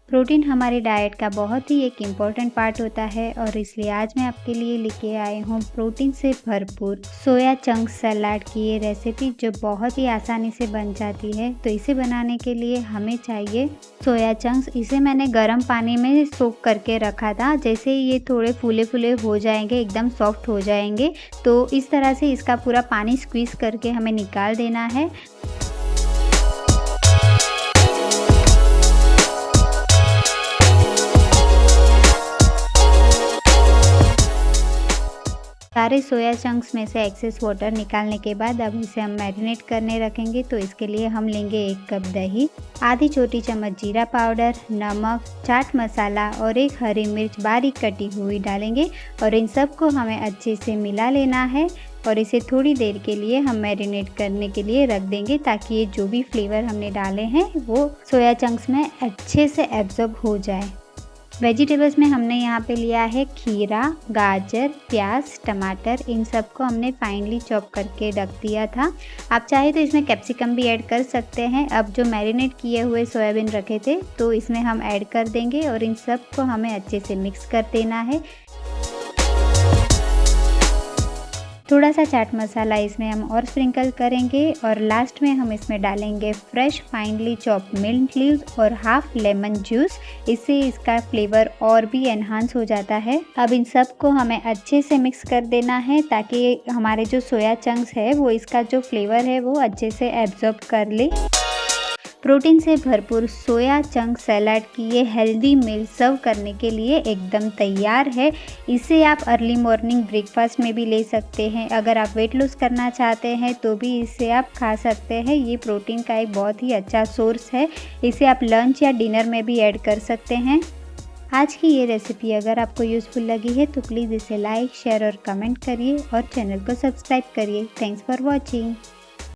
Protein हमारी diet का बहुत ही एक इम्पॉर्टेंट पार्ट होता है और इसलिए आज मैं आपके लिए लेके आई हूँ प्रोटीन से भरपूर सोया चंक्स सलाद की ये रेसिपी जो बहुत ही आसानी से बन जाती है। तो इसे बनाने के लिए हमें चाहिए सोया चंक्स। इसे मैंने गर्म पानी में सोक करके रखा था। जैसे ही ये थोड़े फूले फूले हो जाएंगे, एकदम सॉफ्ट हो जाएंगे, तो इस तरह से इसका पूरा पानी स्क्वीज करके हमें निकाल देना है। सारे सोया चंक्स में से एक्सेस वाटर निकालने के बाद अब इसे हम मैरिनेट करने रखेंगे। तो इसके लिए हम लेंगे 1 कप दही, आधी छोटी चम्मच जीरा पाउडर, नमक, चाट मसाला और 1 हरी मिर्च बारीक कटी हुई डालेंगे और इन सब को हमें अच्छे से मिला लेना है और इसे थोड़ी देर के लिए हम मैरिनेट करने के लिए रख देंगे ताकि ये जो भी फ्लेवर हमने डाले हैं वो सोया चंक्स में अच्छे से एब्जॉर्ब हो जाए। वेजिटेबल्स में हमने यहाँ पे लिया है खीरा, गाजर, प्याज, टमाटर, इन सब को हमने फाइनली चॉप करके रख दिया था। आप चाहे तो इसमें कैप्सिकम भी ऐड कर सकते हैं। अब जो मैरिनेट किए हुए सोयाबीन रखे थे तो इसमें हम ऐड कर देंगे और इन सब को हमें अच्छे से मिक्स कर देना है। थोड़ा सा चाट मसाला इसमें हम और स्प्रिंकल करेंगे और लास्ट में हम इसमें डालेंगे fresh finally chop mint leaves और हाफ लेमन जूस। इससे इसका फ्लेवर और भी एनहांस हो जाता है। अब इन सब को हमें अच्छे से मिक्स कर देना है ताकि हमारे जो सोया चंक्स है वो इसका जो फ्लेवर है वो अच्छे से एब्जॉर्ब कर ले। प्रोटीन से भरपूर सोया चंक सलाद की ये हेल्दी मील सर्व करने के लिए एकदम तैयार है। इसे आप अर्ली मॉर्निंग ब्रेकफास्ट में भी ले सकते हैं। अगर आप वेट लॉस करना चाहते हैं तो भी इसे आप खा सकते हैं। ये प्रोटीन का एक बहुत ही अच्छा सोर्स है। इसे आप लंच या डिनर में भी ऐड कर सकते हैं। आज की ये रेसिपी अगर आपको यूज़फुल लगी है तो प्लीज़ इसे लाइक, शेयर और कमेंट करिए और चैनल को सब्सक्राइब करिए। Thanks for watching.